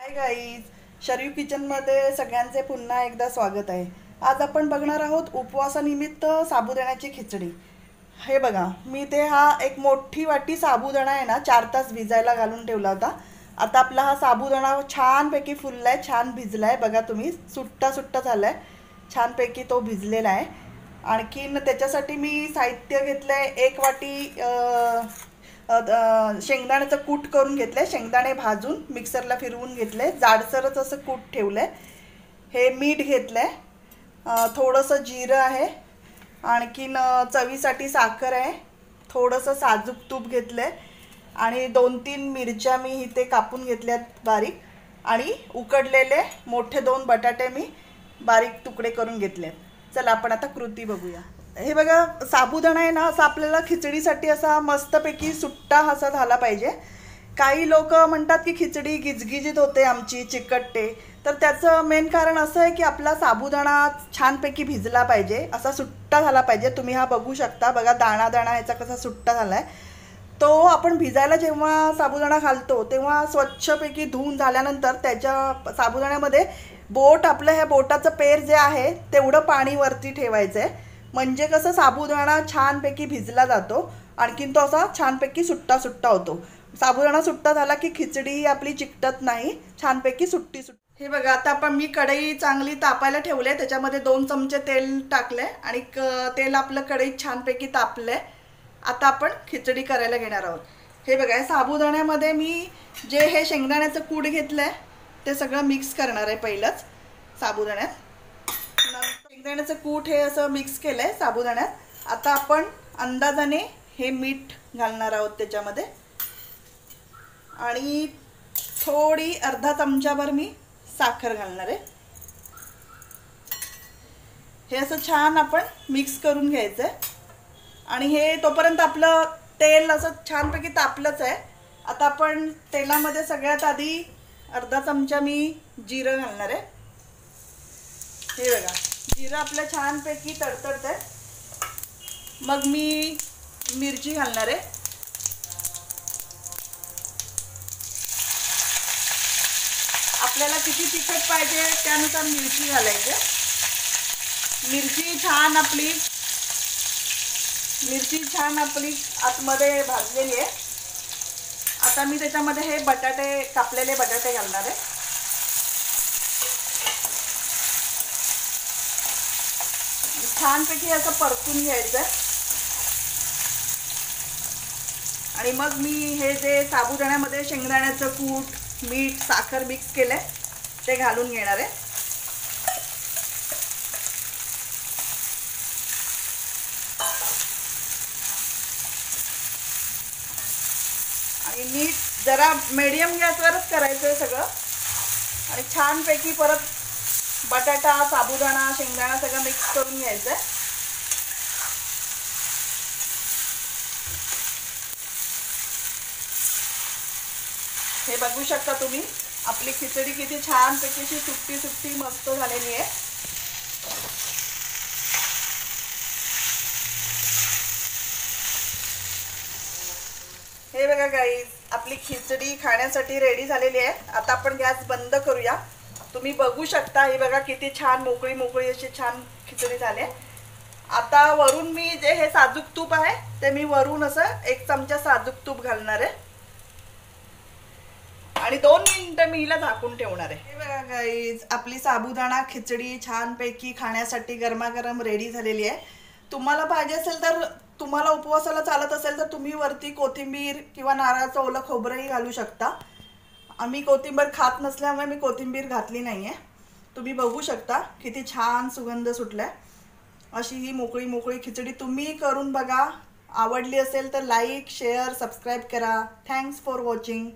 Hi guys, Sharif किचनमध्ये सगळ्यांचे पुन्हा एकदा स्वागत आहे. आज आपण बघणार आहोत उपवासानिमित्त साबुदाण्याची खिचडी. हे बघा, मी ते हा एक मोठी वाटी साबुदाणा आहे ना 4 तास भिजायला घालून ठेवला होता. आता आपला हा साबुदाणा छानपैकी फुललाय, छान भिजलाय. बघा तुम्ही, सुट्टा सुट्टा झालाय, छानपैकी तो भिजलेला आहे. आणखीन त्याच्यासाठी मी साहित्य घेतलंय. 1 वाटी शेंगदाण्याचं कूट करून घेतलंय. शेंगदाणे भाजून मिक्सरला फिरवून घेतले, जाडसरच असं कूट ठेवलंय. हे मीठ घेतलंय, थोडंसं जिरं आहे, आणखीन चवीसाठी साखर आहे, थोडंसं साजूक तूप घेतलंय आणि 2-3 मिरच्या मी इथे कापून घेतल्यात बारीक, आणि उकडलेले मोठे 2 बटाटे मी बारीक तुकडे करून घेतले. चला आपण आता कृती बघूया. हे बघा, साबुदाणा आहे ना, असा आपल्याला खिचडीसाठी असा मस्तपैकी सुट्टा असा झाला पाहिजे. काही लोक म्हणतात की खिचडी गिजगिजीत होते आमची, चिकटते. तर त्याचं मेन कारण असं आहे की आपला साबुदाणा छानपैकी भिजला पाहिजे, असा सुट्टा झाला पाहिजे. तुम्ही हा बघू शकता, बघा दाणा दाणा ह्याचा कसा सुट्टा झालाय. तो आपण भिजायला जेव्हा साबुदाणा घालतो तेव्हा स्वच्छपैकी धुवून झाल्यानंतर त्याच्या साबुदाण्यामध्ये बोट, आपलं ह्या बोटाचं पेर जे आहे तेवढं पाणी वरती ठेवायचं आहे. म्हणजे कसं साबुदाणा छानपैकी भिजला जातो, आणखीन तो असा छानपैकी सुट्टा सुट्टा होतो. साबुदाणा सुट्टा झाला की खिचडी ही आपली चिकटत नाही, छानपैकी सुट्टी सुट्टी. हे बघा, आता आपण मी कढई चांगली तापायला ठेवले, त्याच्यामध्ये 2 चमचे तेल टाकले आणि तेल आपलं कढईत छानपैकी तापले. आता आपण खिचडी करायला घेणार आहोत. हे बघा, साबुदाण्यामध्ये मी जे हे शेंगदाण्याचं कूट घेतलंय ते सगळं मिक्स करणार आहे पहिलंच साबुदाण्यात. शेंगदाण्याचं कूट हे असं मिक्स केलंय साबुदाण्यात. आता आपण अंदाजाने हे मीठ घालणार आहोत त्याच्यामध्ये, आणि थोडी अर्धा चमचाभर मी साखर घालणार आहे. हे असं छान आपण मिक्स करून घ्यायचंय. आणि हे तोपर्यंत आपलं तेल असं छानपैकी तापलंच आहे. आता आपण तेलामध्ये सगळ्यात आधी अर्धा चमचा मी जिरं घालणार आहे. हे बघा, जिरं आपलं छानपैकी तडतडत आहे. मग मी मिरची घालणार आहे. आपल्याला किती तिखट पाहिजे त्यानुसार मिरची घालायची. मिरची छान आपली आतमध्ये भाजलेली आहे. आता मी त्याच्यामध्ये हे बटाटे, कापलेले बटाटे घालणार आहे. छानपैकी असं परतून घ्यायचं आहे. आणि मग मी हे जे साबुदाण्यामध्ये शेंगदाण्याचं कूट, मीठ, साखर मिक्स केलंय ते घालून घेणार आहे. आणि मीठ जरा मीडियम गॅसवरच करायचं आहे सगळं. आणि छानपैकी परत बटाटा, साबुदाणा, शेंगदाणा सगळं मिक्स करून घ्यायचं आहे. हे बघू शकता तुम्ही, आपली खिचडी किती छानपैकी सुट्टी सुट्टी मस्त झालेली आहे. हे बघा गाईज, आपली खिचडी खाण्यासाठी रेडी झालेली आहे. आता आपण गॅस बंद करूया. तुम्ही बघू शकता, हे बघा किती छान मोकळी मोकळी अशी छान खिचडी झाली. आता वरून मी जे हे साजूक तूप आहे ते मी वरून असं 1 चमचा साजूक तूप घालणार आहे आणि 2 मिनिटं मी हिला झाकून ठेवणार आहे. हे बघा गाईज, आपली साबुदाणा खिचडी छानपैकी खाण्यासाठी गरमागरम रेडी झालेली आहे. तुम्हाला पाहिजे असेल तर, तुम्हाला उपवासाला चालत असेल तर तुम्ही वरती कोथिंबीर किंवा नारळाचं ओलं खोबरंही घालू शकता. आम्ही कोथिंबीर खात नसल्यामुळे मी कोथिंबीर घातली नाहीये. तुम्ही बघू शकता किती छान सुगंध सुटलाय. अशी ही मोकळी मोकळी खिचडी तुम्ही करून बघा. आवडली असेल तर लाईक, शेअर, सबस्क्राईब करा. Thanks for watching.